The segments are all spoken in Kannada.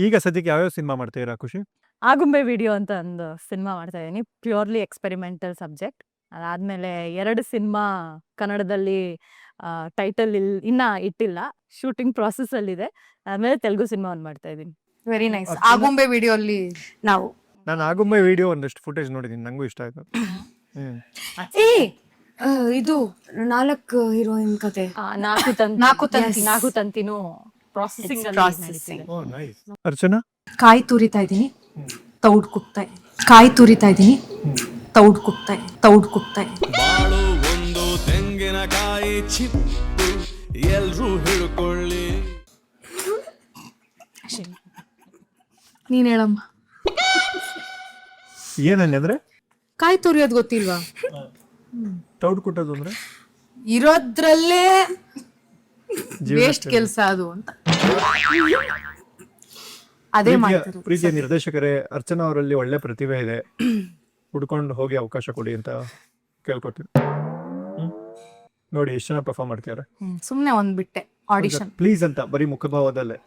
ಈಗ ಸದ್ಯಕ್ಕೆ ಯಾವ್ಯಾವ ಸಿನಿಮಾ ಮಾಡ್ತೀರಾ ಖುಷಿ? ಆಗುಂಬೆ ವಿಡಿಯೋ ಅಂತ ಒಂದು ಸಿನಿಮಾ ಮಾಡ್ತಾ ಇದೀನಿ. Purely experimental subject. ಅದಾದ್ಮೇಲೆ 2 ಸಿನಿಮಾ ಕನ್ನಡದಲ್ಲಿ ಟೈಟಲ್ ಇನ್ನ ಇಟ್ಟಿಲ್ಲ. ಶೂಟಿಂಗ್ ಪ್ರಾಸೆಸ್ ಅಲ್ಲಿ ಇದೆ. ಆಮೇಲೆ ತೆಲುಗು ಸಿನಿಮಾ ಒಂದು ಮಾಡ್ತಾ ಇದೀನಿ. Very nice. ಆಗುಂಬೆ ವಿಡಿಯೋ ಅಲ್ಲಿ ನಾವು ನಾನು ಆಗುಂಬೆ ವಿಡಿಯೋ ಒಂದಷ್ಟು ಫುಟೇಜ್ ನೋಡಿದ್ದೀನಿ, ನಂಗೂ ಇಷ್ಟ ಆಯ್ತು. ಇದು 4 ಹೀರೋಯಿನ್ ಕತೆ. ನಾಲ್ಕು ತಂತಿನೂ ಪ್ರಾಸೆಸಿಂಗ್ Processing. ಓ ನೈಸ್. ಅರ್ಚನಾ? ಕಾಯಿ ತುರಿತಾ ಇದೀನಿ, ತೌಡ್ ಕುಟ್ತಾ ಇದೆ. ಕಾಯಿ ತುರಿತಾ ಇದೀನಿ, ತೌಡ್ ಕುಟ್ತಾ ಇದೆ. ತೌಡ್ ಕುಟ್ತಾ ಇದೆ. ಬಾಳು ಒಂದು ತೆಂಗಿನಕಾಯಿ ಚಿಪ್ಪು ಎಲ್ರೂ ಹಿಡ್ಕೊಳ್ಳಿ. ನೀನ್ ಹೇಳಮ್ಮ. ಏನಂದ್ರೆ ಕಾಯಿ ತುರಿಯೋದ್ ಗೊತ್ತಿಲ್ವಾ? ತೌಡ್ ಕುಟ್ಟೋದು ಅಂದ್ರೆ ಇರೋದ್ರಲ್ಲೇ ವೇಸ್ಟ್ ಕೆಲ್ಸ ಅದು ಅಂತ ಅದೇ ಮಾಡ್ತಾರೆ. ಪ್ರೀತಿಯ ನಿರ್ದೇಶಕರೇ, ಅರ್ಚನಾ ಅವರಲ್ಲಿ ಒಳ್ಳೆ ಪ್ರತಿಭೆ ಇದೆ, ಹುಡ್ಕೊಂಡು ಹೋಗಿ ಅವಕಾಶ ಕೊಡಿ ಅಂತ ಕೇಳ್ಕೊತೀವಿ. ನೋಡಿ ಎಷ್ಟು ಜನ ಪರ್ಫಾರ್ಮ್ ಮಾಡ್ತಿದ್ದಾರೆ. ಸುಮ್ನೆ ಒಂದ್ ಬಿಟ್ಟೆ ಆಡಿಷನ್. ಪ್ಲೀಸ್ ಅಂತ ಬರೀ ಮುಖಭಾವದಲ್ಲೇ.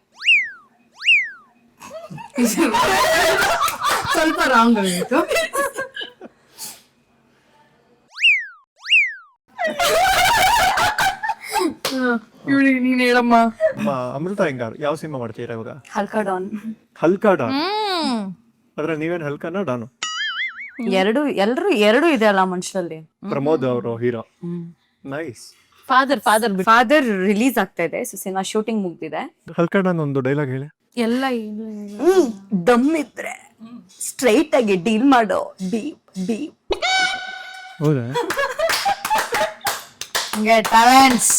ಸ್ವಲ್ಪ ರಾಂಗ್ ಆಗಿತ್ತು. ನೀನ್ ಹೇಳಮ್ಮ. ಅಮೃತ ಹೆಂಗಾರ್ ಯಾವ ಸಿನಿಮಾ ಮಾಡ್ತೀರಾ ಇವಾಗ? ಹಲ್ಕಾ ಡಾನ್. ಹಲ್ಕಾ ಡಾನ್. ಅದ್ರ ನೀವೇನ್ ಹಲ್ಕಾನ ಡಾನು? ಎರಡು ಇದೆ ಅಲ್ಲ ಮನುಷ್ಯರಲ್ಲಿ. ಪ್ರಮೋದ್ ಅವರು ಹೀರೋ. ನೈಸ್. ಫಾದರ್ ರಿಲೀಸ್ ಆಗ್ತಾ ಇದೆ. ಸಿನಿಮಾ ಶೂಟಿಂಗ್ ಮುಗ್ದಿದೆ. ಹಲ್ಕಾ ಡಾನ್ ಒಂದು ಡೈಲಾಗ್ ಹೇಳಿ. ಎಲ್ಲ ದಮ್ ಇದ್ರೆ ಸ್ಟ್ರೈಟ್ ಆಗಿ ಡೀಲ್ ಮಾಡೋ ಬೀಪ್ ಬೀಪ್. ಹೌದಾ? ಟ್ಯಾಲೆಂಟ್ಸ್.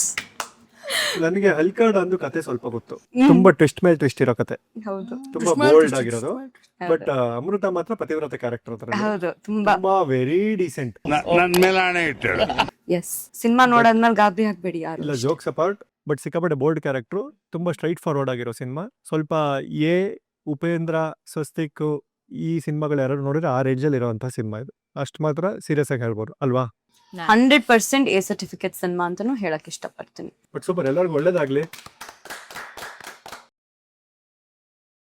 ನನಗೆ ಹಲ್ಕಾ ಡಾನ್ ಕತೆ ಸ್ವಲ್ಪ ಗೊತ್ತು. ತುಂಬಾ ಟ್ವಿಸ್ಟ್ ಮೇಲೆ ಟ್ವಿಸ್ಟ್ ಇರೋ ಕತೆ. ಹೌದು ತುಂಬಾ ಬೋಲ್ಡ್ ಆಗಿರೋದು. ಬಟ್ ಅಮೃತ ಮಾತ್ರ ಪತಿವ್ರತೆ ಕ್ಯಾರೆಕ್ಟರ್ ಹೌದು. ತುಂಬಾ ವೆರಿ ಡೀಸೆಂಟ್. ನನ್ ಮೇಲೆ ಆಣೆ ಇಟ್ಟಳು. ಎಸ್. ಸಿನಿಮಾ ನೋಡಾದ್ಮೇಲೆ ಗಾಬರಿ ಆಗ್ಬೇಡಿ ಯಾರು. ಇಲ್ಲ, ಜೋಕ್ಸ್ ಅಪಾರ್ಟ್, ಬಟ್ ಸಿಕ್ಕಾಪಟ್ಟೆ ಬೋಲ್ಡ್ ಕ್ಯಾರೆಕ್ಟರ್. ತುಂಬಾ ಸ್ಟ್ರೈಟ್ ಫಾರ್ವರ್ಡ್ ಆಗಿರೋ ಸಿನಿಮಾ. ಸ್ವಲ್ಪ ಉಪೇಂದ್ರ, ಸ್ವಸ್ತಿಕ್ ಈ ಸಿನಿಮಾಗಳು ಯಾರು ನೋಡಿದ್ರೆ ಆ ರೇಂಜ್ ಅಲ್ಲಿ ಇರುವಂತಹ ಸಿನಿಮಾ ಇದು. ಅಷ್ಟು ಮಾತ್ರ ಸೀರಿಯಸ್ ಆಗಿ ಹೇಳ್ಬೋದು ಅಲ್ವಾ? 100% A ಸರ್ಟಿಫಿಕೇಟ್ ಸಿನಿಮಾ ಅಂತಾನು ಹೇಳಕ್ ಇಷ್ಟಪಡ್ತೀನಿ. ಬಟ್ ಸೂಪರ್, ಎಲ್ಲರಿಗೂ ಒಳ್ಳೇದಾಗ್ಲಿ.